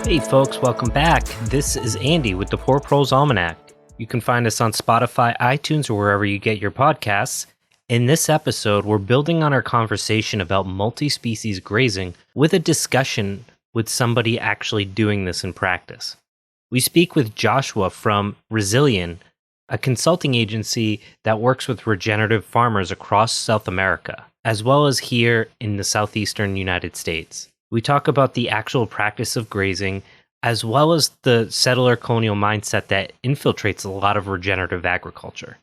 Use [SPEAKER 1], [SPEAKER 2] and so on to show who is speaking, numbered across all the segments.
[SPEAKER 1] Hey folks, welcome back. This is Andy with the Poor Pro's Almanac. You can find us on Spotify, iTunes, or wherever you get your podcasts. In this episode, we're building on our conversation about multi-species grazing with a discussion with somebody actually doing this in practice. We speak with Joshua from Resylien, a consulting agency that works with regenerative farmers across South America, as well as here in the southeastern United States. We talk about the actual practice of grazing, as well as the settler colonial mindset that infiltrates a lot of regenerative agriculture.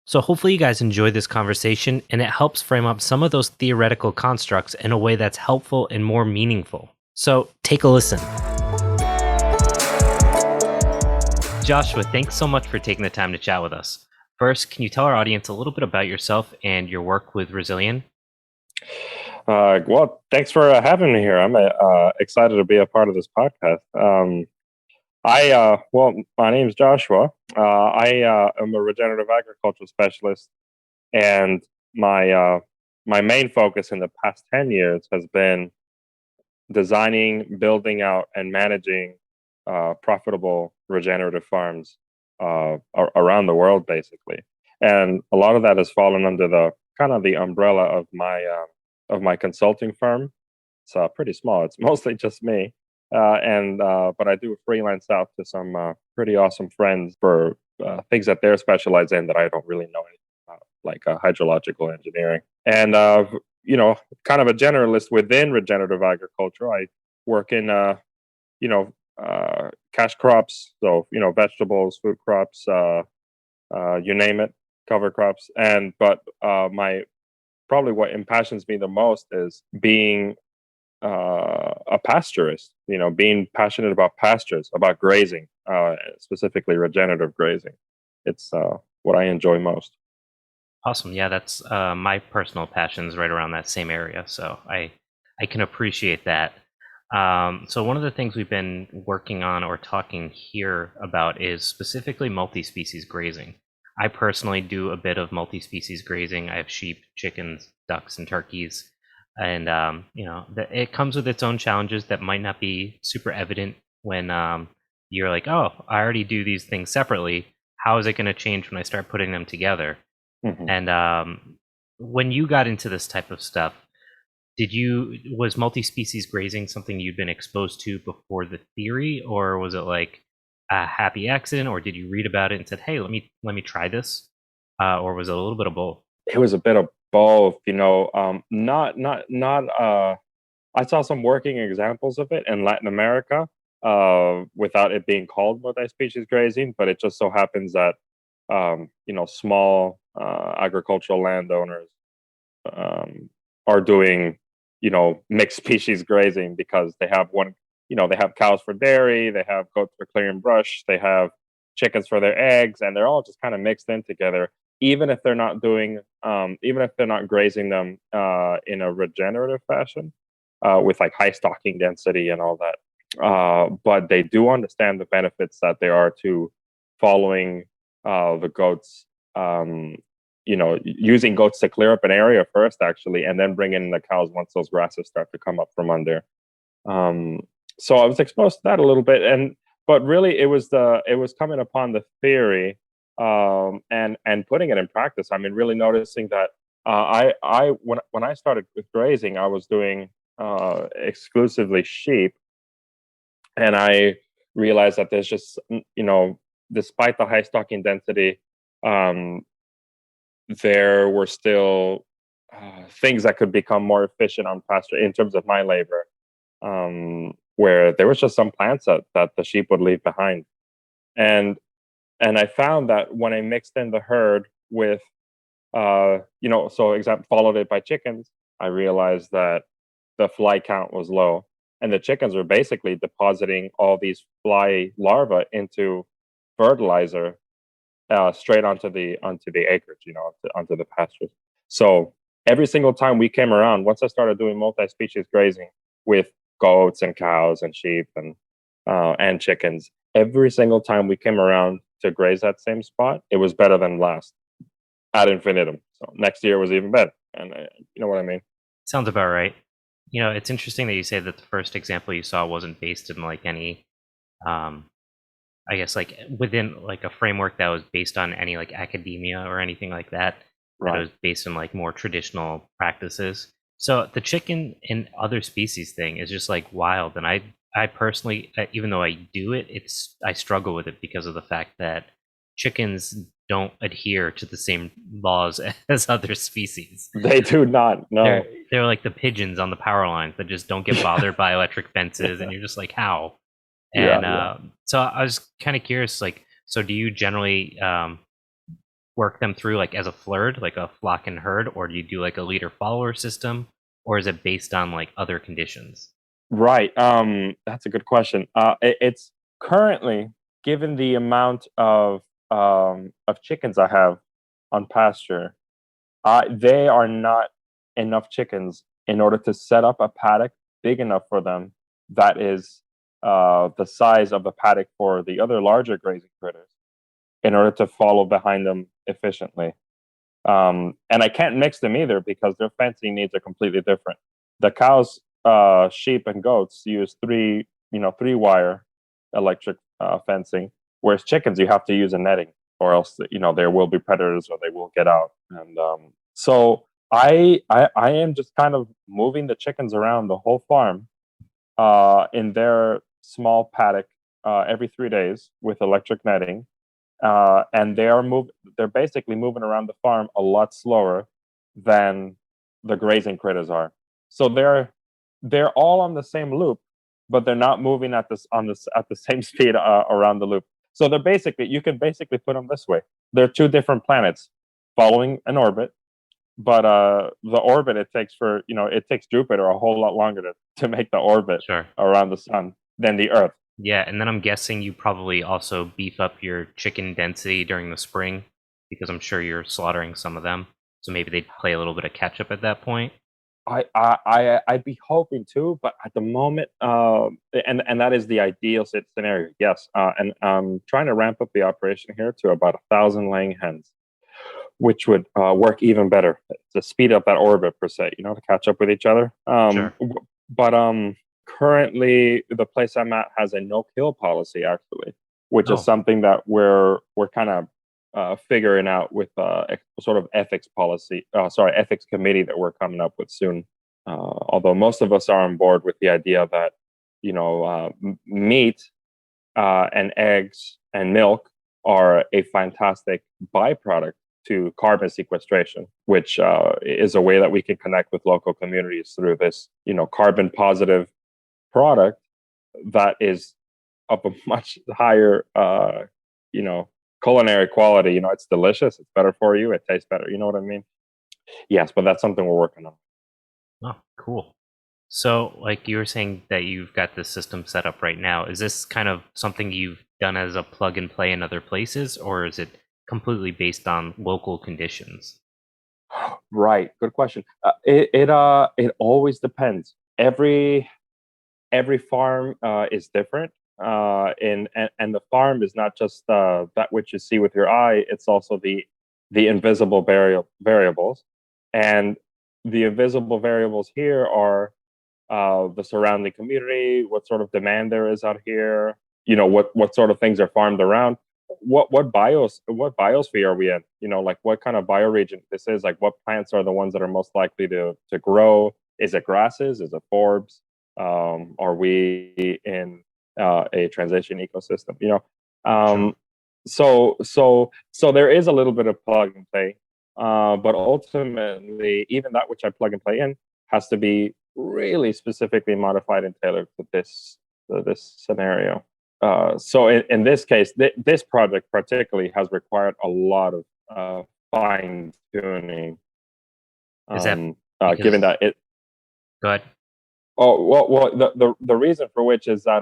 [SPEAKER 1] So hopefully you guys enjoy this conversation, and it helps frame up some of those theoretical constructs in a way that's helpful and more meaningful. So take a listen. Joshua, thanks so much for taking the time to chat with us. First, can you tell our audience a little bit about yourself and your work with Resylien?
[SPEAKER 2] Well, thanks for having me here. I'm excited to be a part of this podcast. My name is Joshua. I am a regenerative agriculture specialist, and my main focus in the past 10 years has been designing, building out, and managing profitable regenerative farms around the world, basically. And a lot of that has fallen under the kind of the umbrella of my consulting firm. It's pretty small. It's mostly just me, but I do freelance out to some pretty awesome friends for things that they're specialized in that I don't really know anything about, like hydrological engineering. And kind of a generalist within regenerative agriculture. I work in cash crops, so vegetables, food crops, you name it, cover crops, but my probably what impassions me the most is being a pasturist, being passionate about pastures, about grazing, specifically regenerative grazing. It's what I enjoy most.
[SPEAKER 1] Awesome. Yeah, that's my personal passions right around that same area. So I can appreciate that. So one of the things we've been working on or talking here about is specifically multi-species grazing. I personally do a bit of multi-species grazing. I have sheep, chickens, ducks, and turkeys. And, it comes with its own challenges that might not be super evident when you're like, oh, I already do these things separately. How is it going to change when I start putting them together?
[SPEAKER 2] Mm-hmm.
[SPEAKER 1] And when you got into this type of stuff, was multi-species grazing something you'd been exposed to before the theory, or was it like a happy accident, or did you read about it and said, hey, let me try this, or was it a little bit of both?
[SPEAKER 2] It was a bit of both, not I saw some working examples of it in Latin America, without it being called multi-species grazing, but it just so happens that small agricultural landowners are doing mixed species grazing because they have they have cows for dairy, they have goats for clearing brush, they have chickens for their eggs, and they're all just kind of mixed in together, even if they're not grazing them in a regenerative fashion, with like high stocking density and all that. But they do understand the benefits that there are to following the goats, using goats to clear up an area first, actually, and then bring in the cows once those grasses start to come up from under. So I was exposed to that a little bit, but really it was coming upon the theory, and putting it in practice. I mean, really noticing that when I started with grazing, I was doing exclusively sheep, and I realized that there's just despite the high stocking density, there were still things that could become more efficient on pasture in terms of my labor, where there was just some plants that the sheep would leave behind. And I found that when I mixed in the herd with, followed it by chickens, I realized that the fly count was low. And the chickens were basically depositing all these fly larvae into fertilizer, straight onto the acreage, onto the pastures. So every single time we came around, once I started doing multi-species grazing with goats and cows and sheep and chickens, every single time we came around to graze that same spot, it was better than last, ad infinitum. So next year was even better, and you know what I mean.
[SPEAKER 1] Sounds about right. It's interesting that you say that the first example you saw wasn't based in like any um, I guess like within like a framework that was based on any like academia or anything like that, that it
[SPEAKER 2] Right.
[SPEAKER 1] was based on like more traditional practices. So the chicken and other species thing is just like wild, and I personally, even though I do it, I struggle with it because of the fact that chickens don't adhere to the same laws as other species.
[SPEAKER 2] They do not
[SPEAKER 1] They're
[SPEAKER 2] know.
[SPEAKER 1] they're like the pigeons on the power lines that just don't get bothered by electric fences, and you're just like, how?
[SPEAKER 2] Yeah,
[SPEAKER 1] And
[SPEAKER 2] yeah.
[SPEAKER 1] so I was kind of curious, like, so do you generally work them through like as a flurd, like a flock and herd, or do you do like a leader follower system, or is it based on like other conditions?
[SPEAKER 2] Right. That's a good question. It's currently, given the amount of chickens I have on pasture, they are not enough chickens in order to set up a paddock big enough for them that is the size of the paddock for the other larger grazing critters in order to follow behind them efficiently. And I can't mix them either because their fencing needs are completely different. The cows, sheep, and goats use three wire electric fencing, whereas chickens you have to use a netting, or else there will be predators or they will get out. And so I am just kind of moving the chickens around the whole farm in their small paddock every 3 days with electric netting, and they're basically moving around the farm a lot slower than the grazing critters are. So they're all on the same loop, but they're not moving at the same speed around the loop. So you can basically put them this way: they're two different planets following an orbit, but the orbit it takes Jupiter a whole lot longer to make the orbit
[SPEAKER 1] Sure.
[SPEAKER 2] around the sun than the Earth.
[SPEAKER 1] Yeah, and then I'm guessing you probably also beef up your chicken density during the spring because I'm sure you're slaughtering some of them. So maybe they play a little bit of catch up at that point.
[SPEAKER 2] I'd be hoping to, but at the moment, and that is the ideal scenario. Yes, and I'm trying to ramp up the operation here to about 1,000 laying hens, which would work even better to speed up that orbit per se. To catch up with each other.
[SPEAKER 1] Sure.
[SPEAKER 2] But currently, the place I'm at has a no-kill policy actually, which is
[SPEAKER 1] Oh,
[SPEAKER 2] something that we're kind of figuring out with sort of ethics policy, ethics committee that we're coming up with soon. Although most of us are on board with the idea that meat and eggs and milk are a fantastic byproduct to carbon sequestration, which is a way that we can connect with local communities through this, carbon positive product that is of a much higher, culinary quality. It's delicious. It's better for you. It tastes better. You know what I mean? Yes, but that's something we're working on.
[SPEAKER 1] oh, cool. So, like you were saying that you've got this system set up right now. Is this kind of something you've done as a plug and play in other places, or is it completely based on local conditions?
[SPEAKER 2] Right. Good question. It always depends. Every farm is different. And the farm is not just that which you see with your eye. It's also the invisible variables, and the invisible variables here are the surrounding community, what sort of demand there is out here, what sort of things are farmed around, what biosphere are we in, like what kind of bioregion this is, like what plants are the ones that are most likely to grow. Is it grasses? Is it forbs? Are we in a transition ecosystem?
[SPEAKER 1] Sure.
[SPEAKER 2] Um, so there is a little bit of plug and play, but ultimately, even that which I plug and play in has to be really specifically modified and tailored to this scenario. So in this case, this project particularly has required a lot of fine tuning.
[SPEAKER 1] Is that
[SPEAKER 2] Given
[SPEAKER 1] because?
[SPEAKER 2] that it
[SPEAKER 1] Go ahead.
[SPEAKER 2] Oh well, the reason for which is that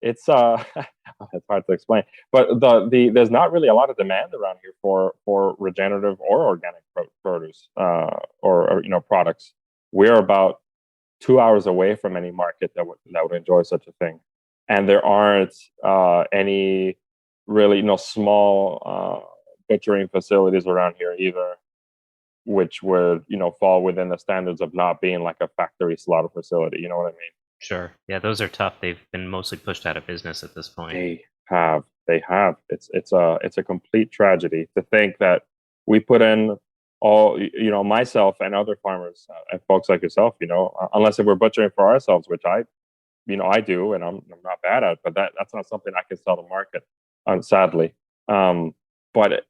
[SPEAKER 2] it's it's hard to explain, but there's not really a lot of demand around here for regenerative or organic produce, or products. We're about 2 hours away from any market that would enjoy such a thing, and there aren't any really small butchering facilities around here either, which would fall within the standards of not being like a factory slaughter facility. You know what I mean?
[SPEAKER 1] Sure. Yeah, those are tough. They've been mostly pushed out of business at this point.
[SPEAKER 2] They have. It's a complete tragedy to think that we put in all, myself and other farmers and folks like yourself, unless if we're butchering for ourselves, which I do, and I'm not bad at, but that's not something I can sell to market, sadly. But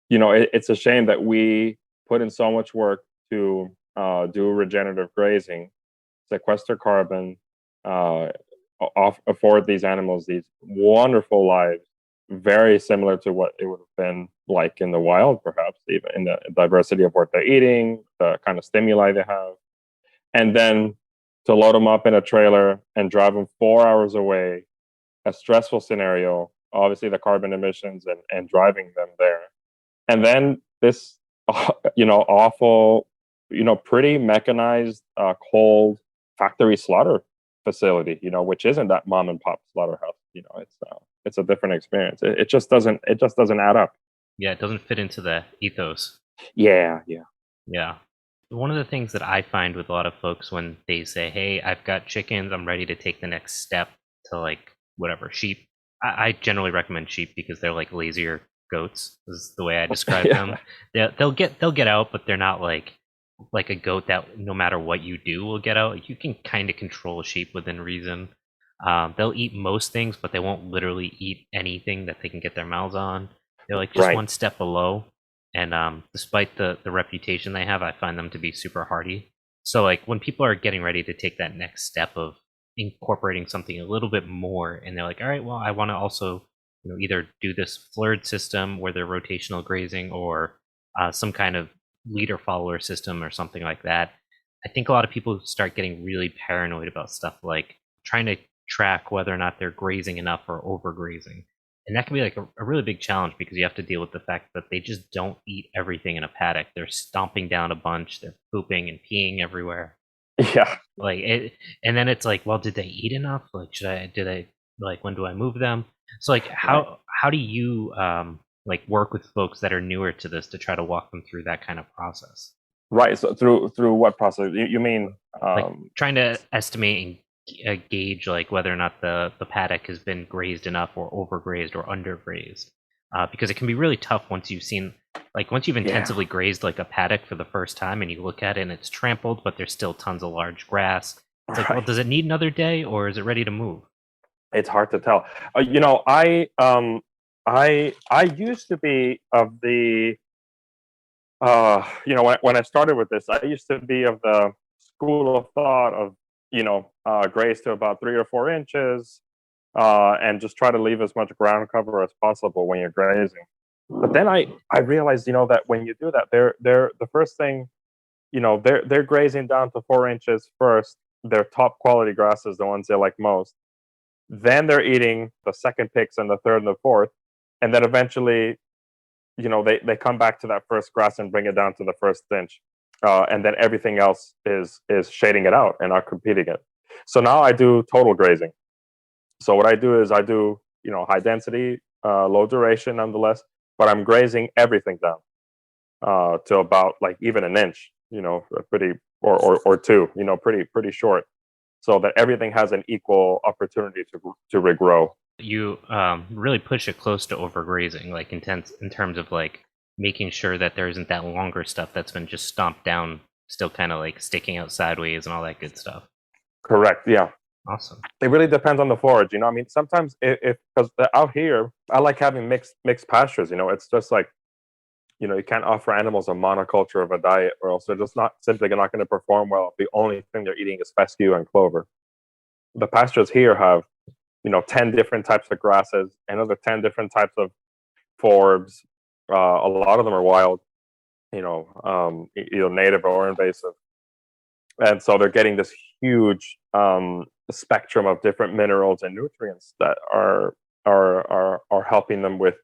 [SPEAKER 2] it's a shame that we put in so much work to do regenerative grazing, sequester carbon, uh, afford these animals these wonderful lives, very similar to what it would have been like in the wild, perhaps even in the diversity of what they're eating, the kind of stimuli they have, and then to load them up in a trailer and drive them 4 hours away, a stressful scenario, obviously the carbon emissions and driving them there. And then this, awful, pretty mechanized, cold factory slaughter facility, which isn't that mom and pop slaughterhouse. It's a different experience. It just doesn't add up.
[SPEAKER 1] Yeah, it doesn't fit into the ethos.
[SPEAKER 2] Yeah, yeah.
[SPEAKER 1] Yeah. One of the things that I find with a lot of folks when they say, "Hey, I've got chickens, I'm ready to take the next step to like whatever sheep," I generally recommend sheep because they're like lazier goats. Is the way I describe them.
[SPEAKER 2] Yeah.
[SPEAKER 1] They'll get out, but they're not like a goat that no matter what you do will get out. You can kind of control a sheep within reason. They'll eat most things, but they won't literally eat anything that they can get their mouths on. They're like just
[SPEAKER 2] Right.
[SPEAKER 1] one step below. And despite the reputation they have, I find them to be super hardy. So like when people are getting ready to take that next step of incorporating something a little bit more, and they're like, all right, well, I want to also either do this florid system where they're rotational grazing or some kind of leader follower system or something like that. I think a lot of people start getting really paranoid about stuff like trying to track whether or not they're grazing enough or overgrazing. And that can be like a really big challenge because you have to deal with the fact that they just don't eat everything in a paddock. They're stomping down a bunch, they're pooping and peeing everywhere.
[SPEAKER 2] Yeah.
[SPEAKER 1] Like it, and then it's like, well, did they eat enough? Like, did I, like, when do I move them? So like,
[SPEAKER 2] Right.
[SPEAKER 1] how do you like work with folks that are newer to this to try to walk them through that kind of process?
[SPEAKER 2] Right. So through what process? You mean
[SPEAKER 1] Like trying to estimate and gauge like whether or not the paddock has been grazed enough or overgrazed or undergrazed, because it can be really tough once you've seen, like once you've
[SPEAKER 2] yeah.
[SPEAKER 1] intensively grazed like a paddock for the first time and you look at it and it's trampled but there's still tons of large grass. It's like, well,
[SPEAKER 2] Right.
[SPEAKER 1] does it need another day or is it ready to move?
[SPEAKER 2] It's hard to tell. I used to be of the when I started with this, I used to be of the school of thought of graze to about 3 or 4 inches, and just try to leave as much ground cover as possible when you're grazing. But then I realized that when you do that, they're the first thing, they're grazing down to 4 inches first. Their top quality grasses, the ones they like most. Then they're eating the second picks and the third and the fourth, and then eventually, they come back to that first grass and bring it down to the first inch, and then everything else is shading it out and not competing it. So now I do total grazing. So what I do is I do high density, low duration nonetheless, but I'm grazing everything down to about like even an inch, pretty or two, pretty short, so that everything has an equal opportunity to regrow.
[SPEAKER 1] You really push it close to overgrazing, like intense in terms of like making sure that there isn't that longer stuff that's been just stomped down, still kind of like sticking out sideways and all that good stuff.
[SPEAKER 2] Correct. Yeah.
[SPEAKER 1] Awesome.
[SPEAKER 2] It really depends on the forage. I mean, sometimes if because out here I like having mixed pastures. It's just like you can't offer animals a monoculture of a diet, or else they're just not simply not going to perform well. The only thing they're eating is fescue and clover. The pastures here have 10 different types of grasses, another 10 different types of forbs. A lot of them are wild, either native or invasive, and so they're getting this huge spectrum of different minerals and nutrients that are helping them with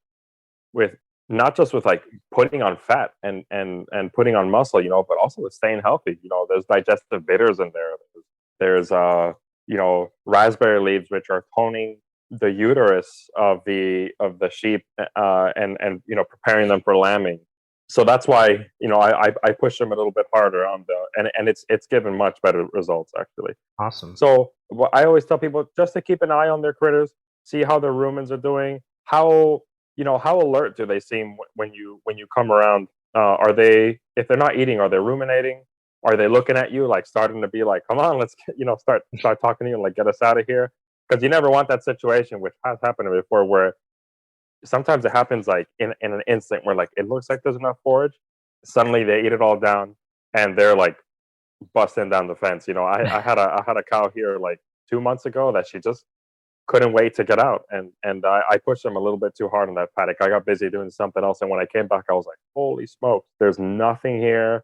[SPEAKER 2] not just with like putting on fat and putting on muscle, but also with staying healthy. There's digestive bitters in there. There's raspberry leaves, which are toning the uterus of the sheep, and preparing them for lambing. So that's why I push them a little bit harder on and it's given much better results actually.
[SPEAKER 1] Awesome.
[SPEAKER 2] So well, I always tell people just to keep an eye on their critters, see how their rumens are doing, how how alert do they seem when you come around. Are they, if they're not eating, are they ruminating? Are they looking at you like starting to be like, come on, let's get, start talking to you and like get us out of here? Because you never want that situation, which has happened before, where sometimes it happens like in an instant where like it looks like there's enough forage, suddenly they eat it all down and they're like busting down the fence. I had a cow here like 2 months ago that she just couldn't wait to get out, and I pushed them a little bit too hard on that paddock. I got busy doing something else, and when I came back, I was like, "Holy smokes, there's nothing here!"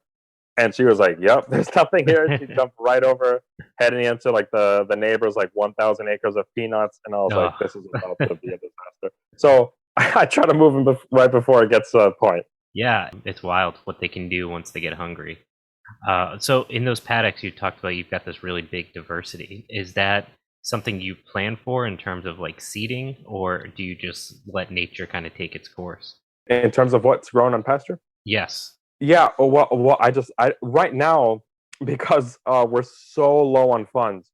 [SPEAKER 2] And she was like, "Yep, there's nothing here." She jumped right over, heading into like the neighbors like 1,000 acres of peanuts, and I was like,
[SPEAKER 1] Oh,
[SPEAKER 2] "This is about to be a disaster." So I try to move them right before it gets to a point.
[SPEAKER 1] yeah, it's wild what they can do once they get hungry. So in those paddocks you talked about, you've got this really big diversity. Is that something you plan for in terms of like seeding, or do you just let nature kind of take its course?
[SPEAKER 2] In terms of what's grown on pasture,
[SPEAKER 1] Yes.
[SPEAKER 2] yeah. Well, I right now, because we're so low on funds,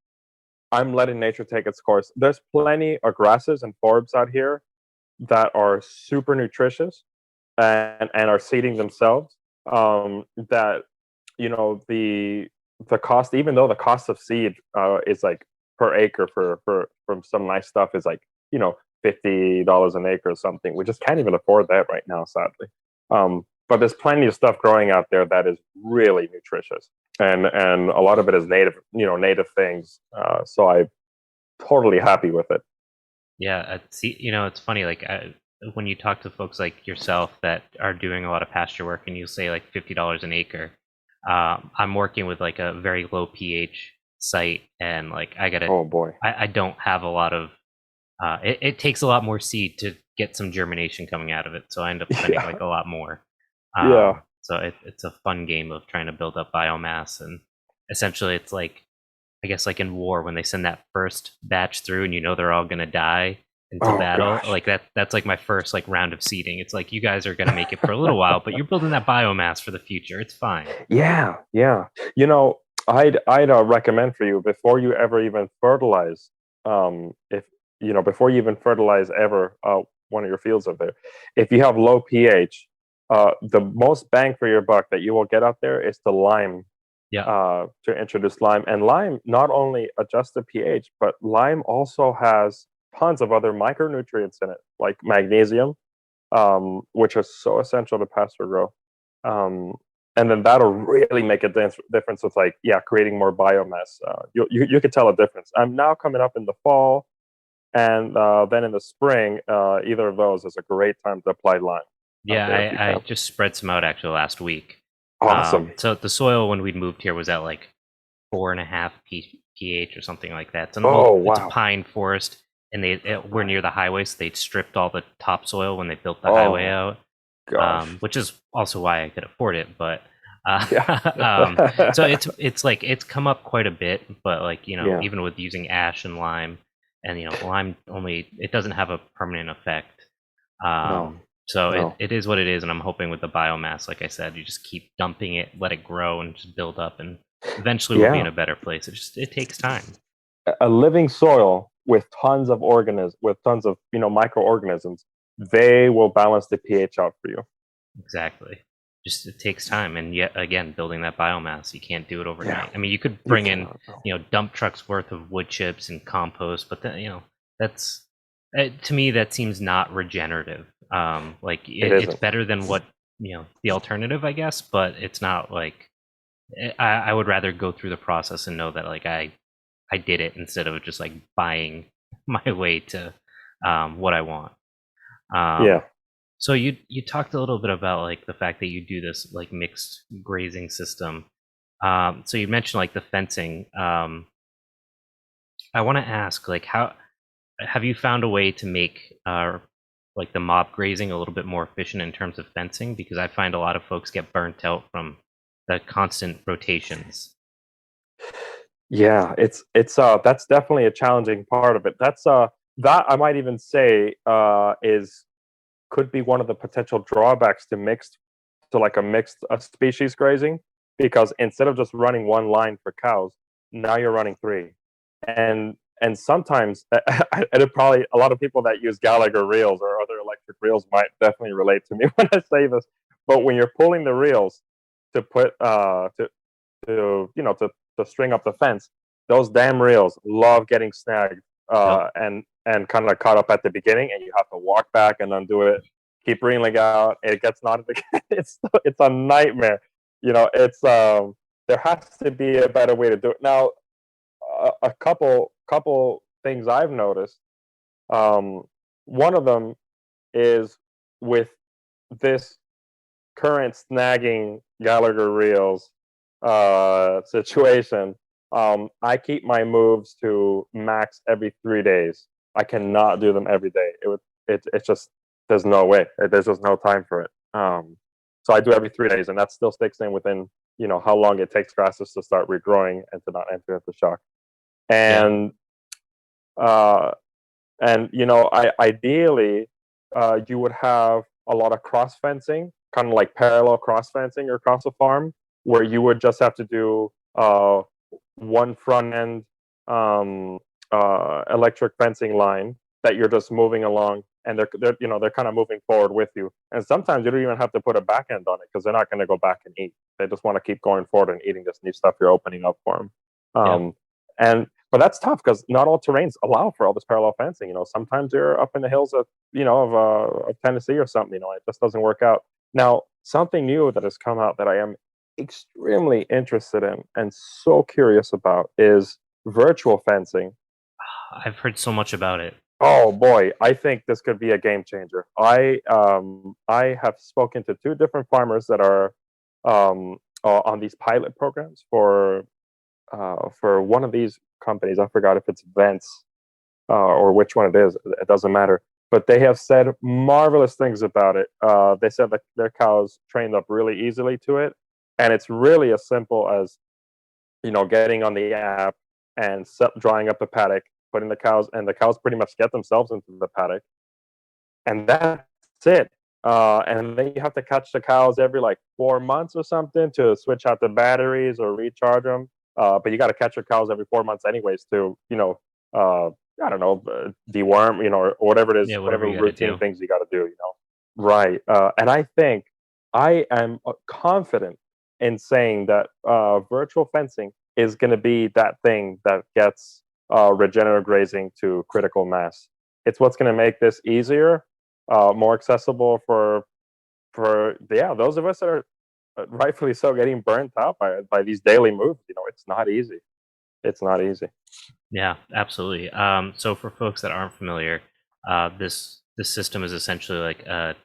[SPEAKER 2] I'm letting nature take its course. There's plenty of grasses and forbs out here that are super nutritious and are seeding themselves. That the cost, even though the cost of seed is like per acre for from some nice stuff is like $50 an acre or something. We just can't even afford that right now, sadly. But there's plenty of stuff growing out there that is really nutritious, and a lot of it is native, native things. So I'm totally happy with it.
[SPEAKER 1] Yeah, see, it's funny, like when you talk to folks like yourself that are doing a lot of pasture work, and you say like $50 an acre. I'm working with like a very low pH site, and like
[SPEAKER 2] Oh boy.
[SPEAKER 1] I don't have a lot of. It takes a lot more seed to get some germination coming out of it, so I end up spending
[SPEAKER 2] Yeah.
[SPEAKER 1] like a lot more.
[SPEAKER 2] Yeah.
[SPEAKER 1] So it's a fun game of trying to build up biomass, and essentially it's like, I guess, like in war when they send that first batch through and they're all gonna die into
[SPEAKER 2] Oh
[SPEAKER 1] battle.
[SPEAKER 2] gosh.
[SPEAKER 1] Like that's like my first like round of seeding. It's like you guys are gonna make it for a little while, but you're building that biomass for the future. It's fine.
[SPEAKER 2] Yeah, yeah. I'd recommend for you, before you ever even fertilize, if before you even fertilize ever one of your fields up there, if you have low pH, the most bang for your buck that you will get out there is the lime.
[SPEAKER 1] Yeah.
[SPEAKER 2] To introduce lime, and lime not only adjusts the pH, but lime also has tons of other micronutrients in it, like magnesium, which is so essential to pasture growth. Um, and then that'll really make a difference with, like, yeah, creating more biomass. You could tell a difference. I'm now coming up in the fall, and then in the spring, either of those is a great time to apply lime out
[SPEAKER 1] Yeah,
[SPEAKER 2] there if you
[SPEAKER 1] I
[SPEAKER 2] can.
[SPEAKER 1] just spread some out actually last week.
[SPEAKER 2] Awesome.
[SPEAKER 1] So the soil when we moved here was at like 4.5 pH or something like that.
[SPEAKER 2] Oh
[SPEAKER 1] It's a
[SPEAKER 2] wow.
[SPEAKER 1] pine forest, and we're near the highway, so they stripped all the topsoil when they built the highway
[SPEAKER 2] Oh
[SPEAKER 1] out,
[SPEAKER 2] gosh.
[SPEAKER 1] which is also why I could afford it. But
[SPEAKER 2] Yeah.
[SPEAKER 1] so it's like it's come up quite a bit, but like
[SPEAKER 2] Yeah.
[SPEAKER 1] even with using ash and lime, and lime only, it doesn't have a permanent effect.
[SPEAKER 2] No.
[SPEAKER 1] So
[SPEAKER 2] No.
[SPEAKER 1] it is what it is, and I'm hoping with the biomass, like I said, you just keep dumping it, let it grow, and just build up, and eventually we'll be in
[SPEAKER 2] Yeah.
[SPEAKER 1] a better place. It takes time.
[SPEAKER 2] A living soil with tons of microorganisms, they will balance the pH out for you.
[SPEAKER 1] Exactly. Just it takes time, and yet again, building that biomass, you can't do it
[SPEAKER 2] Yeah.
[SPEAKER 1] overnight. I mean, you could
[SPEAKER 2] You
[SPEAKER 1] bring in,
[SPEAKER 2] cannot. No.
[SPEAKER 1] dump trucks worth of wood chips and compost, but then that's to me that seems not regenerative. Like
[SPEAKER 2] It
[SPEAKER 1] it's
[SPEAKER 2] isn't.
[SPEAKER 1] better than what the alternative, I guess, but it's not like I would rather go through the process and know that like I did it instead of just like buying my way to what I want. Um,
[SPEAKER 2] Yeah.
[SPEAKER 1] so you talked a little bit about like the fact that you do this like mixed grazing system. So you mentioned like the fencing. I want to ask, like, how have you found a way to make like the mob grazing a little bit more efficient in terms of fencing? Because I find a lot of folks get burnt out from the constant rotations.
[SPEAKER 2] Yeah, it's that's definitely a challenging part of it. That I might even say is could be one of the potential drawbacks to like a mixed species grazing, because instead of just running one line for cows, now you're running three. And sometimes, and probably a lot of people that use Gallagher reels or other electric reels might definitely relate to me when I say this. But when you're pulling the reels to put to string up the fence, those damn reels love getting snagged
[SPEAKER 1] Yep.
[SPEAKER 2] and kind of caught up at the beginning, and you have to walk back and undo it, keep reeling out, it gets knotted again. It's a nightmare. It's there has to be a better way to do it. Now, a couple things I've noticed. One of them is with this current snagging Gallagher reels situation. I keep my moves to max every 3 days. I cannot do them every day. It's just, there's no way. There's just no time for it. So I do every 3 days, and that still sticks in within how long it takes grasses to start regrowing and to not enter into shock.
[SPEAKER 1] Yeah.
[SPEAKER 2] And I ideally you would have a lot of cross fencing, kind of like parallel cross fencing across a farm, where you would just have to do one front end electric fencing line that you're just moving along, and they're kind of moving forward with you. And sometimes you don't even have to put a back end on it, because they're not going to go back and eat. They just want to keep going forward and eating this new stuff you're opening up for them. But that's tough, because not all terrains allow for all this parallel fencing. Sometimes you're up in the hills of Tennessee or something. It just doesn't work out. Now, something new that has come out that I am extremely interested in and so curious about is virtual fencing.
[SPEAKER 1] I've heard so much about it.
[SPEAKER 2] Oh boy, I think this could be a game changer. I have spoken to two different farmers that are on these pilot programs for one of these companies. I forgot if it's Vents or which one it is. It doesn't matter. But they have said marvelous things about it. They said that their cows trained up really easily to it, and it's really as simple as getting on the app and drawing up a paddock, putting the cows, and the cows pretty much get themselves into the paddock, and that's it. And then you have to catch the cows every like 4 months or something to switch out the batteries or recharge them. But you got to catch your cows every 4 months anyways to I don't know, deworm, or whatever it is,
[SPEAKER 1] Yeah,
[SPEAKER 2] whatever
[SPEAKER 1] you gotta
[SPEAKER 2] routine
[SPEAKER 1] do.
[SPEAKER 2] things you got to do. Right. And I think I am confident in saying that virtual fencing is going to be that thing that gets regenerative grazing to critical mass. It's what's going to make this easier, more accessible for those of us that are rightfully so getting burnt out by these daily moves. It's not easy. It's not easy.
[SPEAKER 1] Yeah, absolutely. So for folks that aren't familiar, this system is essentially like an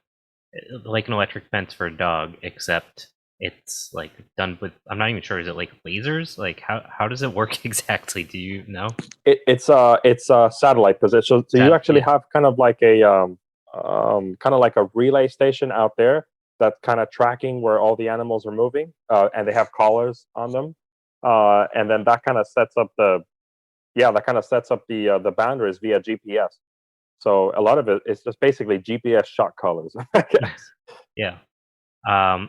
[SPEAKER 1] electric fence for a dog, except it's like done with. I'm not even sure. Is it like lasers? Like how does it work exactly? Do you know?
[SPEAKER 2] It's a satellite position. So you actually have kind of like a relay station out there that's kind of tracking where all the animals are moving, and they have collars on them, and then that kind of sets up the boundaries via GPS. So a lot of it is just basically GPS shot collars, I guess.
[SPEAKER 1] Yeah.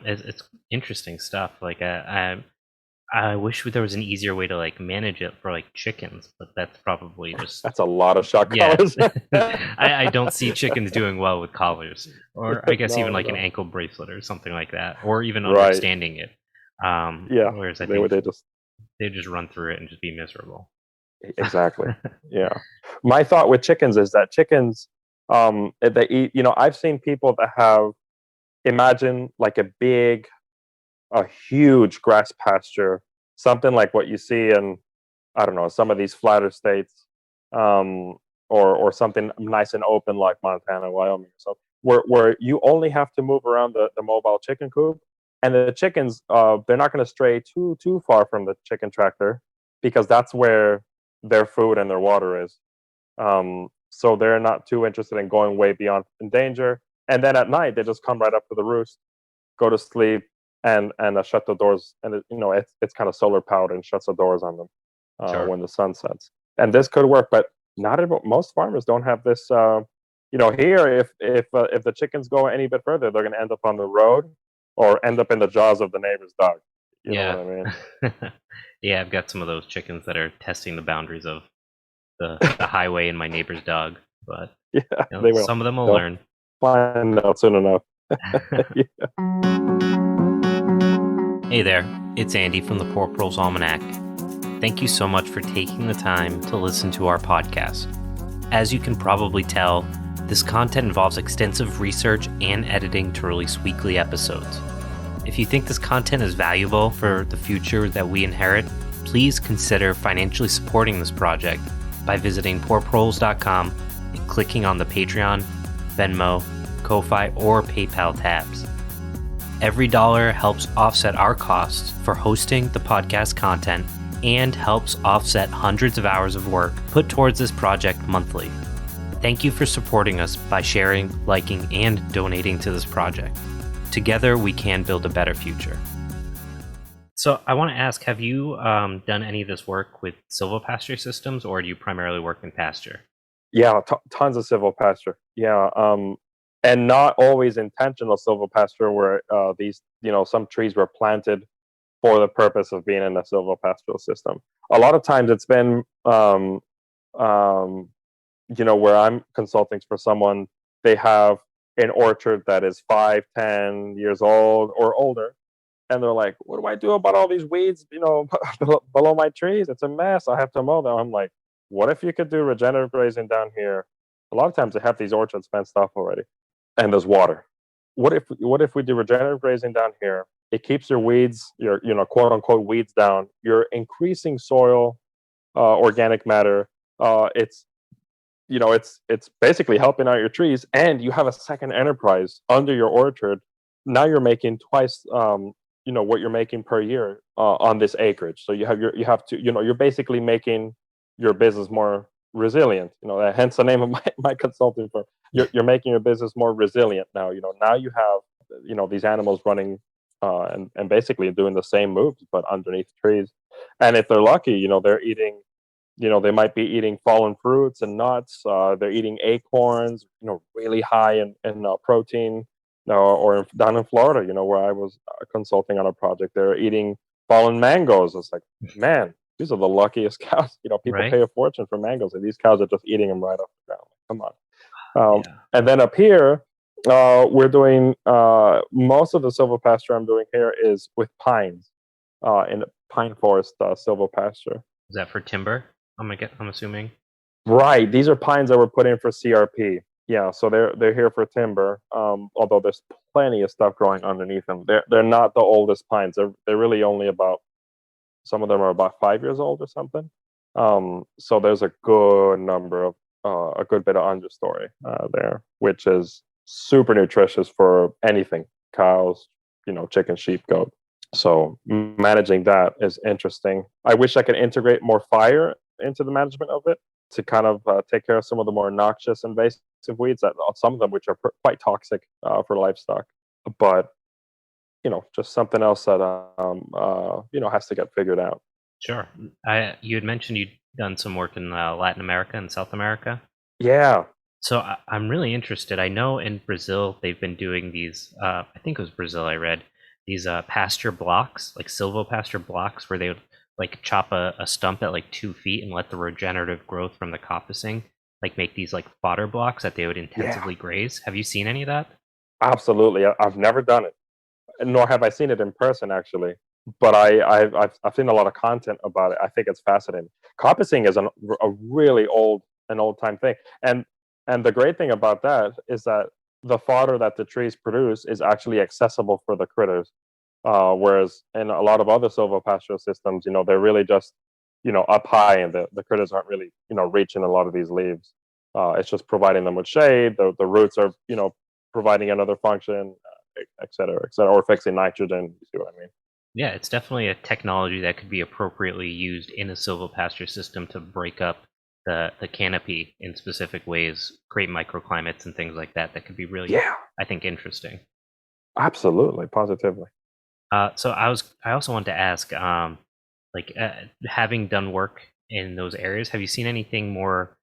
[SPEAKER 1] It's interesting stuff. Like I wish there was an easier way to like manage it for like chickens, but that's probably just
[SPEAKER 2] That's a lot of shot
[SPEAKER 1] yeah.
[SPEAKER 2] collars.
[SPEAKER 1] I don't see chickens doing well with collars, or I guess even like an
[SPEAKER 2] No.
[SPEAKER 1] ankle bracelet or something like that, or even
[SPEAKER 2] Right.
[SPEAKER 1] understanding it.
[SPEAKER 2] Yeah.
[SPEAKER 1] Whereas I think
[SPEAKER 2] They just
[SPEAKER 1] they just run through it and just be miserable.
[SPEAKER 2] exactly. Yeah. My thought with chickens is that chickens, they eat. I've seen people that have, imagine like a huge grass pasture, something like what you see in, I don't know, some of these flatter states, or something nice and open like Montana, Wyoming. So where you only have to move around the mobile chicken coop, and the chickens, they're not going to stray too far from the chicken tractor, because that's where their food and their water is. So they're not too interested in going way beyond in danger. And then at night, they just come right up to the roost, go to sleep, and shut the doors. And it's kind of solar powered and shuts the doors on them
[SPEAKER 1] Sure.
[SPEAKER 2] when the sun sets. And this could work, but most farmers don't have this. Here, if the chickens go any bit further, they're going to end up on the road or end up in the jaws of the neighbor's dog. You know what I mean?
[SPEAKER 1] Yeah, I've got some of those chickens that are testing the boundaries of the highway and my neighbor's dog. But
[SPEAKER 2] Yeah, they will.
[SPEAKER 1] some of them will
[SPEAKER 2] They'll
[SPEAKER 1] learn.
[SPEAKER 2] find out soon enough. Yeah.
[SPEAKER 1] Hey there, it's Andy from the Poor Proles Almanac. Thank you so much for taking the time to listen to our podcast. As you can probably tell, this content involves extensive research and editing to release weekly episodes. If you think this content is valuable for the future that we inherit, please consider financially supporting this project by visiting poorproles.com and clicking on the Patreon, Venmo, Ko-Fi, or PayPal tabs. Every dollar helps offset our costs for hosting the podcast content and helps offset hundreds of hours of work put towards this project monthly. Thank you for supporting us by sharing, liking, and donating to this project. Together, we can build a better future. So I want to ask, have you done any of this work with silvopasture systems, or do you primarily work in pasture?
[SPEAKER 2] Yeah, tons of silvopasture. Yeah, and not always intentional silvopasture where these, some trees were planted for the purpose of being in a silvopastoral system. A lot of times it's been, where I'm consulting for someone, they have an orchard that is 5, 10 years old or older, and they're like, what do I do about all these weeds, below my trees? It's a mess. I have to mow them. I'm like, what if you could do regenerative grazing down here? A lot of times they have these orchards fenced off already, and there's water. What if we do regenerative grazing down here? It keeps your weeds, your quote unquote weeds down. You're increasing soil, organic matter. It's basically helping out your trees, and you have a second enterprise under your orchard. Now you're making twice, what you're making per year on this acreage. So you're basically making your business more resilient. Hence the name of my consulting firm. You're making your business more resilient now. Now you have these animals running and basically doing the same moves but underneath trees. And if they're lucky, they're eating. They might be eating fallen fruits and nuts. They're eating acorns. Really high in protein. Or down in Florida, where I was consulting on a project, they're eating fallen mangoes. It's like, man, these are the luckiest cows. People
[SPEAKER 1] Right?
[SPEAKER 2] pay a fortune for mangoes, and these cows are just eating them right off the ground. Come on. And then up here, we're doing most of the silvopasture I'm doing here is with pines in pine forest silvopasture.
[SPEAKER 1] Is that for timber? I'm assuming.
[SPEAKER 2] Right. These are pines that were put in for CRP. Yeah, so they're here for timber. Although there's plenty of stuff growing underneath them. They're not the oldest pines. They're really only about, some of them are about 5 years old or something. So there's a good number of a good bit of understory there, which is super nutritious for anything: cows, chicken, sheep, goat. So managing that is interesting. I wish I could integrate more fire into the management of it to kind of take care of some of the more noxious invasive weeds, that some of them which are quite toxic for livestock. But just something else that has to get figured out.
[SPEAKER 1] Sure. You had mentioned you'd done some work in Latin America and South America.
[SPEAKER 2] Yeah.
[SPEAKER 1] So I'm really interested. I know in Brazil they've been doing these. I think it was Brazil. I read these pasture blocks, like silvopasture blocks, where they would like chop a stump at like 2 feet and let the regenerative growth from the coppicing like make these like fodder blocks that they would intensively graze. Have you seen any of that?
[SPEAKER 2] Absolutely. I've never done it, nor have I seen it in person actually. But I've seen a lot of content about it. I think it's fascinating. Coppicing is a really old time thing, and the great thing about that is that the fodder that the trees produce is actually accessible for the critters. Whereas in a lot of other silvopastoral systems, they're really just, up high, and the critters aren't really, reaching a lot of these leaves. It's just providing them with shade. The roots are, providing another function, et cetera, or fixing nitrogen. You see what I mean?
[SPEAKER 1] Yeah, it's definitely a technology that could be appropriately used in a silvopasture system to break up the canopy in specific ways, create microclimates and things like that. That could be really, I think, interesting.
[SPEAKER 2] Absolutely, positively.
[SPEAKER 1] So I also wanted to ask, having done work in those areas, have you seen anything more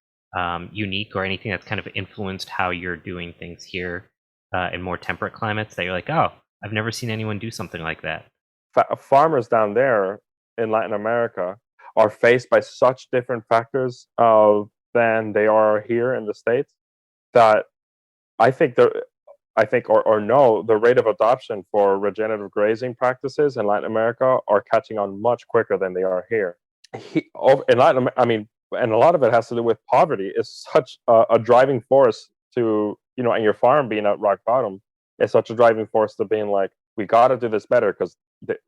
[SPEAKER 1] unique or anything that's kind of influenced how you're doing things here in more temperate climates that you're like, oh, I've never seen anyone do something like that?
[SPEAKER 2] Farmers down there in Latin America, are faced by such different factors than they are here in the States, that I think the rate of adoption for regenerative grazing practices in Latin America are catching on much quicker than they are here. In Latin, I mean, and a lot of it has to do with poverty. Is such a driving force to, and your farm being at rock bottom is such a driving force to being like, we got to do this better because it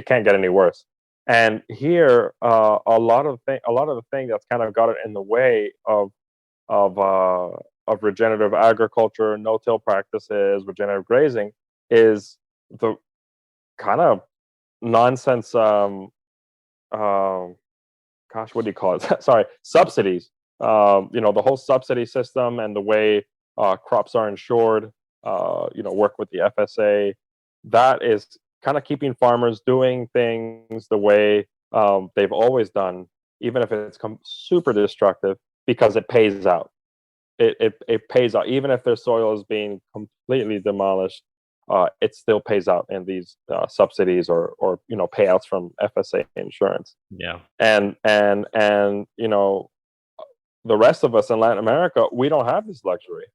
[SPEAKER 2] can't get any worse. And here, a lot of the thing that's kind of got it in the way of regenerative agriculture, no-till practices, regenerative grazing, is the kind of nonsense. Gosh, what do you call it? Sorry, subsidies. The whole subsidy system and the way crops are insured. Work with the FSA. That is kind of keeping farmers doing things the way they've always done, even if it's super destructive, because it pays out. It pays out, even if their soil is being completely demolished. It still pays out in these subsidies or payouts from FSA insurance.
[SPEAKER 1] Yeah,
[SPEAKER 2] and the rest of us in Latin America, we don't have this luxury.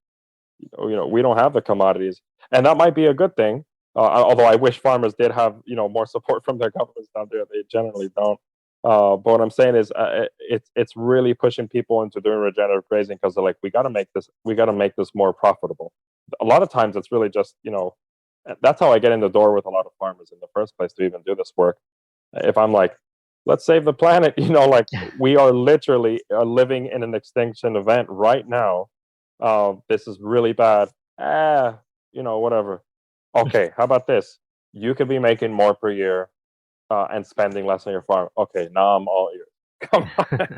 [SPEAKER 2] We don't have the commodities, and that might be a good thing. Although I wish farmers did have more support from their governments down there. They generally don't. But what I'm saying is, it's really pushing people into doing regenerative grazing because they're like, we got to make this more profitable. A lot of times, it's really just that's how I get in the door with a lot of farmers in the first place to even do this work. If I'm like, let's save the planet, like we are literally living in an extinction event right now. This is really bad. Whatever. Okay, how about this? You could be making more per year and spending less on your farm. Okay, now I'm all ears. Come on,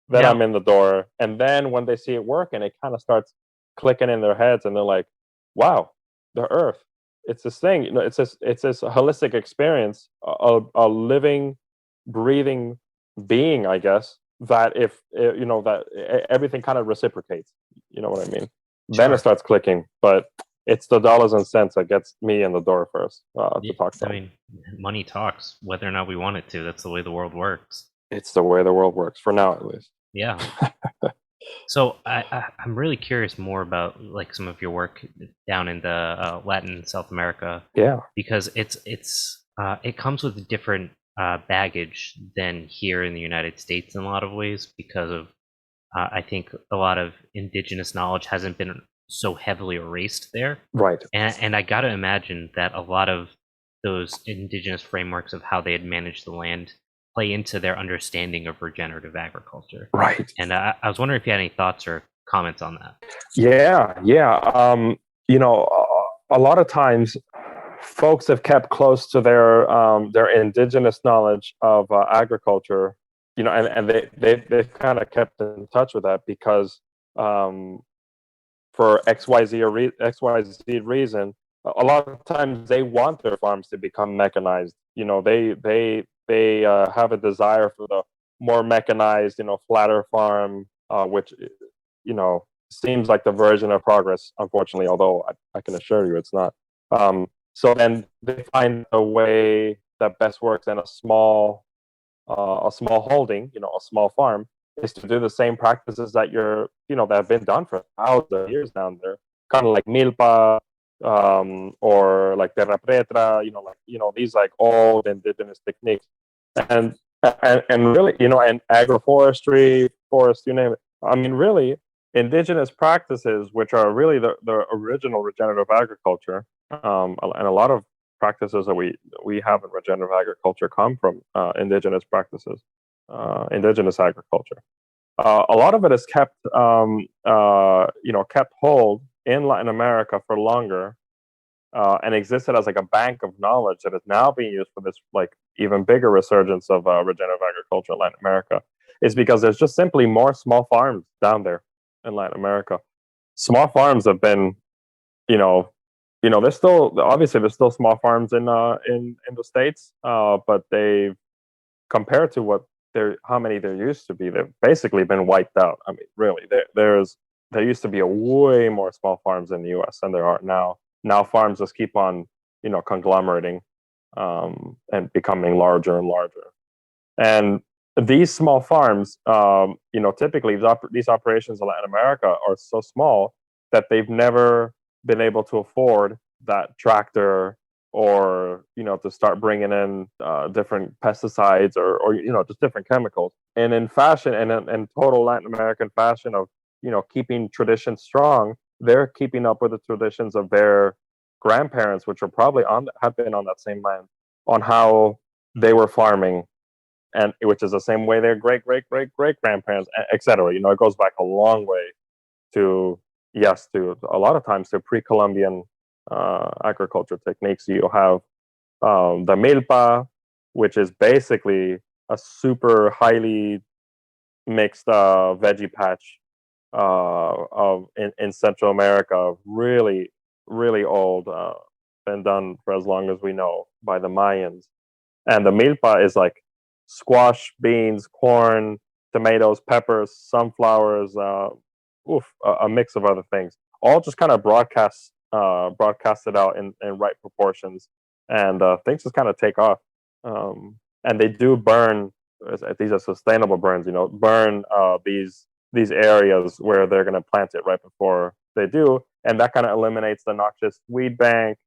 [SPEAKER 2] then
[SPEAKER 1] Now,
[SPEAKER 2] I'm in the door. And then when they see it work and it kind of starts clicking in their heads, and they're like, wow, the earth, it's this thing, it's this holistic experience, a living, breathing being, I guess, that if that everything kind of reciprocates. You know what I mean? Then it
[SPEAKER 1] sure.
[SPEAKER 2] starts clicking, but it's the dollars and cents that gets me in the door first to talk
[SPEAKER 1] I
[SPEAKER 2] about.
[SPEAKER 1] mean, money talks, whether or not we want it to. That's the way the world works.
[SPEAKER 2] It's the way the world works for now, at least.
[SPEAKER 1] Yeah. So I'm really curious more about like some of your work down in the Latin South America.
[SPEAKER 2] Yeah.
[SPEAKER 1] Because it comes with different baggage than here in the United States in a lot of ways, because of I think a lot of indigenous knowledge hasn't been so heavily erased there.
[SPEAKER 2] Right.
[SPEAKER 1] And I got to imagine that a lot of those indigenous frameworks of how they had managed the land play into their understanding of regenerative agriculture.
[SPEAKER 2] Right.
[SPEAKER 1] And I was wondering if you had any thoughts or comments on that.
[SPEAKER 2] Yeah. A lot of times folks have kept close to their indigenous knowledge of agriculture, and they've kind of kept in touch with that because for XYZ reason, a lot of times they want their farms to become mechanized. They have a desire for the more mechanized, flatter farm, which seems like the version of progress, unfortunately, although I can assure you it's not. So then they find a way that best works in a small holding, a small farm, is to do the same practices that that have been done for thousands of years down there, kind of like milpa, or like terra pretra, these like old indigenous techniques, and really, and agroforestry, forest, you name it. I mean, really, indigenous practices, which are really the original regenerative agriculture, and a lot of practices that we have in regenerative agriculture come from indigenous practices, indigenous agriculture. A lot of it is kept hold in Latin America for longer, and existed as like a bank of knowledge that is now being used for this like even bigger resurgence of regenerative agriculture in Latin America, is because there's just simply more small farms down there in Latin America. Small farms have been, there's still small farms in the States, but they've, compared to how many there used to be, they've basically been wiped out. I mean, really, there used to be a way more small farms in the U.S. than there are now. Now farms just keep on, conglomerating, and becoming larger and larger. And these small farms, typically these operations in Latin America are so small that they've never been able to afford that tractor, or to start bringing in different pesticides, or just different chemicals. And in fashion, and in total Latin American fashion of keeping traditions strong, they're keeping up with the traditions of their grandparents, which are probably have been on that same land, on how they were farming, and which is the same way their great great great great grandparents, etc. It goes back a long way to to a lot of times to pre-Columbian agriculture techniques. You have the milpa, which is basically a super highly mixed veggie patch in Central America, really really old, been done for as long as we know by the Mayans. And the milpa is like squash, beans, corn, tomatoes, peppers, sunflowers, a mix of other things, all just kind of broadcasted out in right proportions, and things just kind of take off. And they do burn. These are sustainable burns. Burn these areas where they're going to plant it right before they do, and that kind of eliminates the noxious weed bank,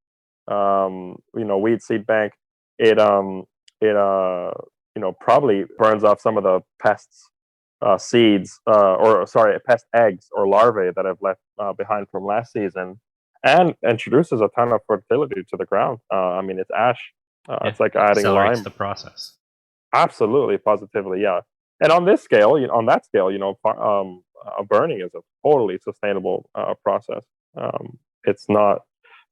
[SPEAKER 2] weed seed bank. It probably burns off some of the pests seeds, or sorry, pest eggs or larvae that have left behind from last season, and introduces a ton of fertility to the ground. It's ash. It's like adding
[SPEAKER 1] accelerates
[SPEAKER 2] lime.
[SPEAKER 1] the process.
[SPEAKER 2] Absolutely, positively, yeah. And on that scale, burning is a totally sustainable process. It's not,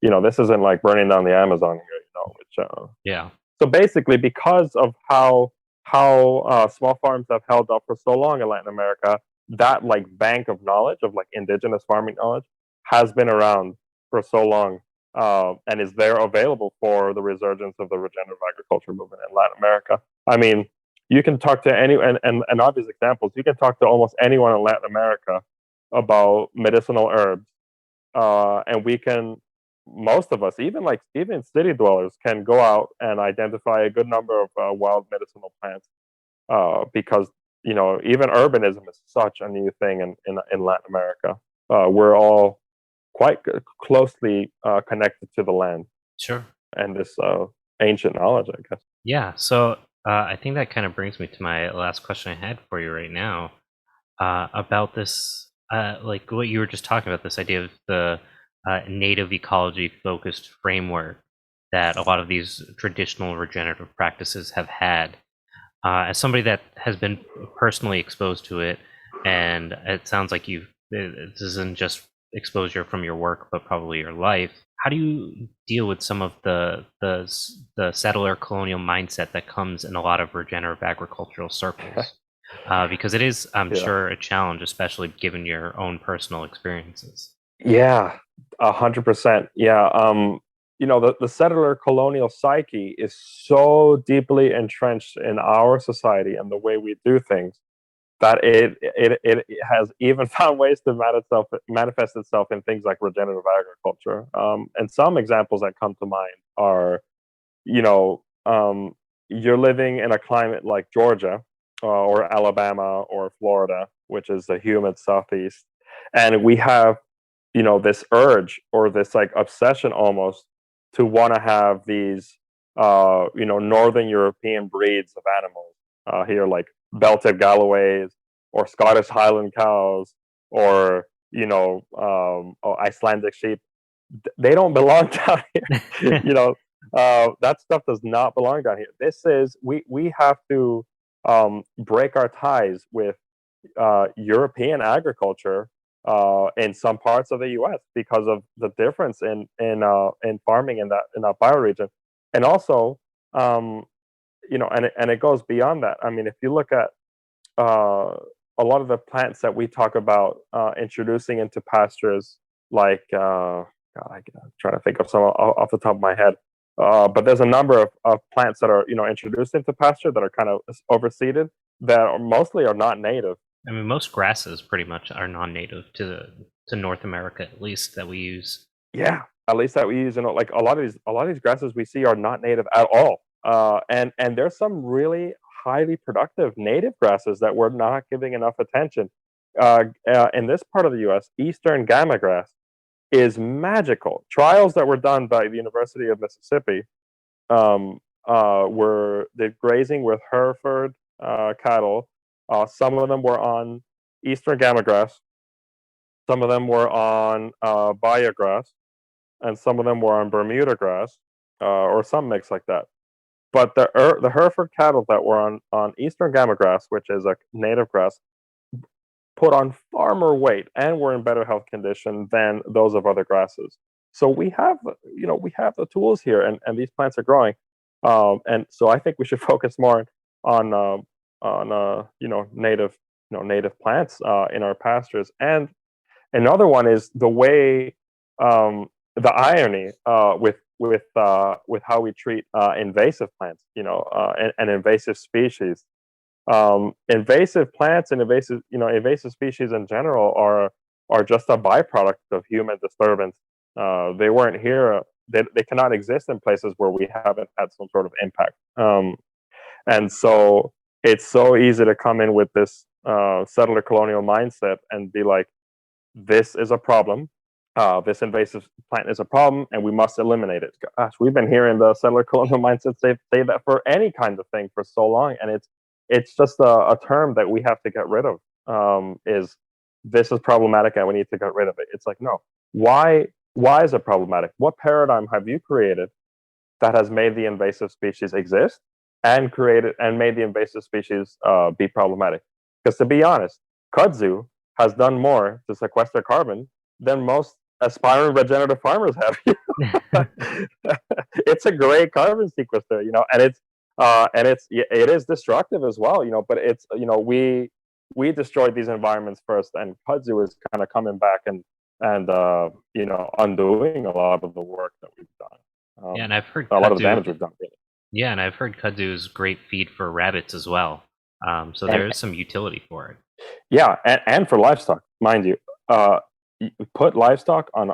[SPEAKER 2] this isn't like burning down the Amazon here, which
[SPEAKER 1] yeah.
[SPEAKER 2] So basically, because of how small farms have held up for so long in Latin America, that like bank of knowledge of like indigenous farming knowledge has been around for so long, and is there available for the resurgence of the regenerative agriculture movement in Latin America. I mean, you can talk to any, and obvious examples. You can talk to almost anyone in Latin America about medicinal herbs, and we can, most of us, even city dwellers, can go out and identify a good number of wild medicinal plants, because even urbanism is such a new thing in Latin America. We're all quite closely connected to the land.
[SPEAKER 1] Sure.
[SPEAKER 2] And this ancient knowledge, I guess.
[SPEAKER 1] Yeah. So I think that kind of brings me to my last question I had for you right now, about this, like what you were just talking about, this idea of the native ecology focused framework that a lot of these traditional regenerative practices have had. As somebody that has been personally exposed to it, and it sounds like this isn't just exposure from your work, but probably your life. How do you deal with some of the settler colonial mindset that comes in a lot of regenerative agricultural circles? Because it is, I'm sure, a challenge, especially given your own personal experiences.
[SPEAKER 2] Yeah, 100%. Yeah. The settler colonial psyche is so deeply entrenched in our society and the way we do things that it has even found ways to manifest itself in things like regenerative agriculture. And some examples that come to mind are, you're living in a climate like Georgia, or Alabama or Florida, which is the humid southeast, and we have this urge, or this like obsession almost, to want to have these northern European breeds of animals here, like belted Galloways or Scottish Highland cows, or Icelandic sheep. They don't belong down here. That stuff does not belong down here. This is, we have to break our ties with European agriculture in some parts of the U.S. because of the difference in farming in that bioregion, and also, and it goes beyond that. I mean, if you look at a lot of the plants that we talk about introducing into pastures, like God, I'm trying to think of some off the top of my head. But there's a number of plants that are introduced into pasture that are kind of overseeded, that mostly are not native.
[SPEAKER 1] I mean, most grasses pretty much are non-native to North America, at least, that we use.
[SPEAKER 2] Yeah, at least that we use, like a lot of these grasses we see are not native at all. And there's some really highly productive native grasses that we're not giving enough attention. In this part of the U.S., Eastern gamma grass is magical. Trials that were done by the University of Mississippi were did grazing with Hereford cattle. Some of them were on Eastern gamma grass. Some of them were on biograss, and some of them were on Bermuda grass, or some mix like that. But the Hereford cattle that were on Eastern gamma grass, which is a native grass, put on far more weight and were in better health condition than those of other grasses. So we have the tools here, and these plants are growing. And so I think we should focus more on native plants in our pastures. And another one is the way the irony with how we treat invasive plants, and invasive species. Invasive plants and invasive species in general are just a byproduct of human disturbance. They weren't here. They cannot exist in places where we haven't had some sort of impact. And so it's so easy to come in with this settler colonial mindset and be like, this is a problem. This invasive plant is a problem, and we must eliminate it. Gosh, we've been hearing the settler colonial mindset say that for any kind of thing for so long, and it's just a term that we have to get rid of. Is this is problematic, and we need to get rid of it? It's like, no. Why is it problematic? What paradigm have you created that has made the invasive species exist and made the invasive species be problematic? Because to be honest, kudzu has done more to sequester carbon than most aspiring regenerative farmers have. It's a great carbon sequester, and it is destructive as well, But it's we destroyed these environments first, and kudzu is kind of coming back and undoing a lot of the work that we've done.
[SPEAKER 1] Yeah, and I've heard
[SPEAKER 2] a lot of the damage we've done. Really.
[SPEAKER 1] Yeah, and I've heard kudzu is great feed for rabbits as well. So there is some utility for it.
[SPEAKER 2] Yeah, and for livestock, mind you. You put livestock on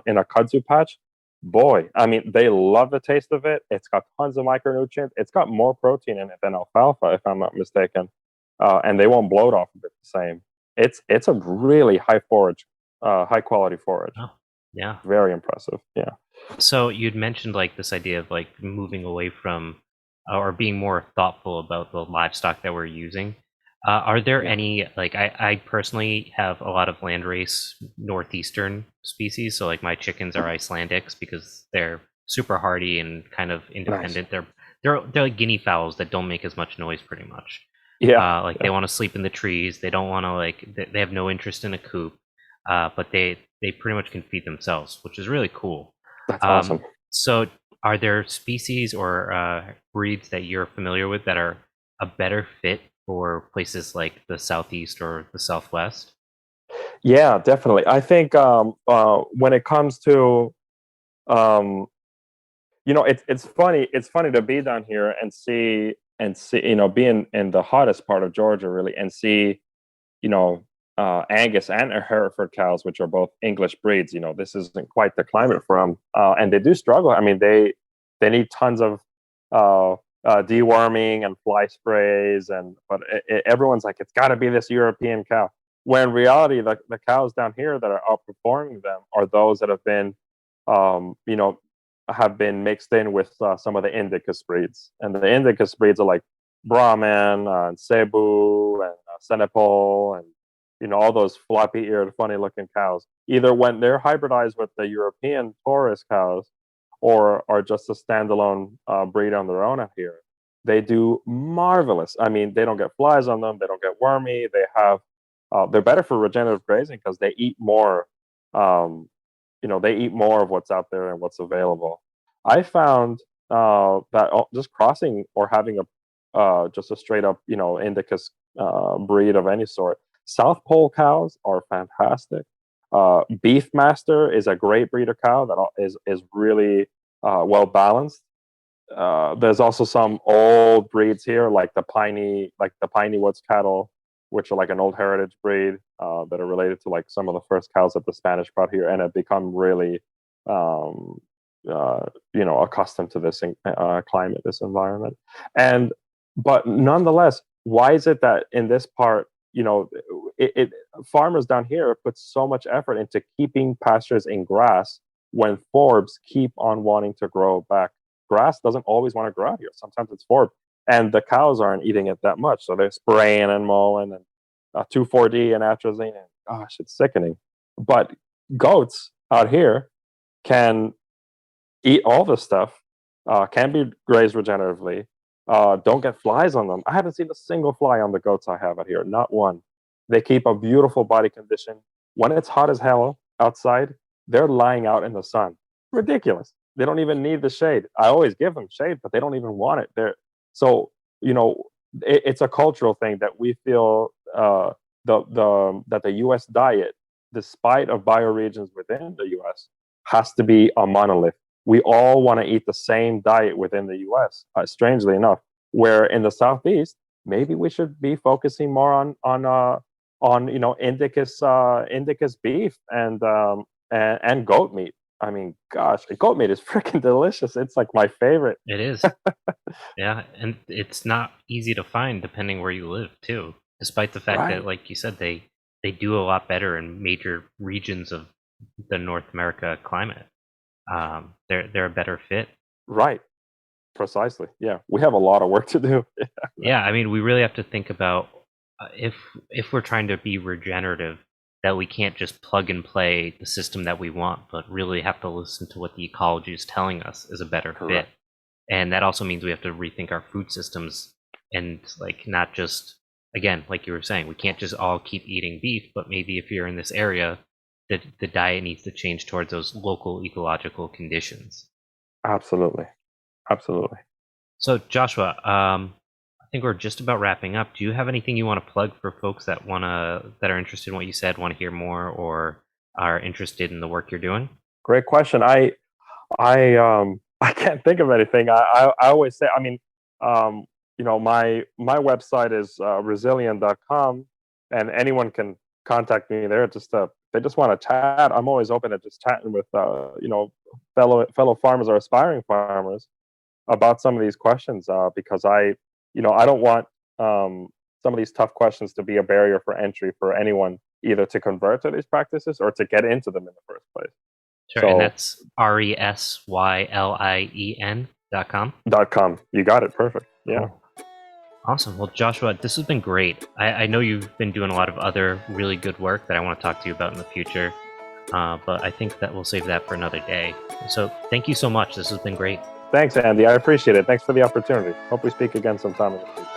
[SPEAKER 2] in a kudzu patch, boy, I mean, they love the taste of it. It's got tons of micronutrients. It's got more protein in it than alfalfa, if I'm not mistaken, and they won't bloat off of it the same. It's a really high quality forage.
[SPEAKER 1] Oh, yeah,
[SPEAKER 2] very impressive. Yeah.
[SPEAKER 1] So you'd mentioned like this idea of like moving away from or being more thoughtful about the livestock that we're using. Are there any, like I personally have a lot of landrace northeastern species, so like my chickens are Icelandics because they're super hardy and kind of independent. Nice. They're like guinea fowls that don't make as much noise pretty much. Yeah. They want to sleep in the trees. They don't want to they have no interest in a coop, but they pretty much can feed themselves, which is really cool.
[SPEAKER 2] That's awesome.
[SPEAKER 1] So are there species or breeds that you're familiar with that are a better fit for places like the Southeast or the Southwest?
[SPEAKER 2] Yeah, definitely. I think when it comes to, it's funny. It's funny to be down here and see, be in the hottest part of Georgia, really, and see, Angus and Hereford cows, which are both English breeds. This isn't quite the climate for them, and they do struggle. I mean, they need tons of deworming and fly sprays, but everyone's like, it's got to be this European cow. When in reality, the cows down here that are outperforming them are those that have been, mixed in with some of the Indicus breeds, and the Indicus breeds are like Brahman and Cebu and Senepal and all those floppy-eared, funny-looking cows. Either when they're hybridized with the European Taurus cows, or are just a standalone breed on their own out here, they do marvelous. I mean, they don't get flies on them. They don't get wormy. They have, they're better for regenerative grazing because they eat more. They eat more of what's out there and what's available. I found that just crossing or having just a straight up, Indicus breed of any sort. South Pole cows are fantastic. Beefmaster is a great breed of cow that is really well balanced. There's also some old breeds here, like the Piney Woods cattle, which are like an old heritage breed that are related to like some of the first cows that the Spanish brought here, and have become really accustomed to this climate, this environment. But nonetheless, why is it that in this part, farmers down here put so much effort into keeping pastures in grass when forbs keep on wanting to grow back? Grass doesn't always want to grow out here. Sometimes it's forb, and the cows aren't eating it that much, so they're spraying and mowing and 2,4-D and atrazine, and gosh, it's sickening. But goats out here can eat all this stuff, can be grazed regeneratively, don't get flies on them. I haven't seen a single fly on the goats I have out here, not one. They keep a beautiful body condition. When it's hot as hell outside, they're lying out in the sun. Ridiculous. They don't even need the shade. I always give them shade, but they don't even want it. It's a cultural thing that we feel that the U.S. diet, despite of bioregions within the U.S., has to be a monolith. We all want to eat the same diet within the U.S. Strangely enough, where in the Southeast, maybe we should be focusing more on indicus beef and goat meat. I mean, gosh, goat meat is freaking delicious. It's like my favorite.
[SPEAKER 1] It is. Yeah, and it's not easy to find depending where you live too. Despite the fact that, like you said, they do a lot better in major regions of the North America climate. They're a better fit.
[SPEAKER 2] Right. Precisely. Yeah, we have a lot of work to do.
[SPEAKER 1] Yeah, I mean, we really have to think about if we're trying to be regenerative, that we can't just plug and play the system that we want, but really have to listen to what the ecology is telling us is a better fit. And that also means we have to rethink our food systems and not just, again, like you were saying, we can't just all keep eating beef, but maybe if you're in this area, the diet needs to change towards those local ecological conditions.
[SPEAKER 2] Absolutely. So
[SPEAKER 1] Joshua, I think we're just about wrapping up. Do you have anything you want to plug for folks that are interested in what you said, want to hear more, or are interested in the work you're doing?
[SPEAKER 2] Great question. I can't think of anything. I always say, my website is Resylien.com, and anyone can contact me there. They just want to chat. I'm always open to just chatting with fellow farmers or aspiring farmers about some of these questions, because I don't want some of these tough questions to be a barrier for entry for anyone, either to convert to these practices or to get into them in the first place.
[SPEAKER 1] Sure, and that's RESYLIEN.com.
[SPEAKER 2] .com. You got it. Perfect. Yeah.
[SPEAKER 1] Cool. Awesome. Well, Joshua, this has been great. I know you've been doing a lot of other really good work that I want to talk to you about in the future, but I think that we'll save that for another day. So thank you so much. This has been great.
[SPEAKER 2] Thanks, Andy. I appreciate it. Thanks for the opportunity. Hope we speak again sometime in the future.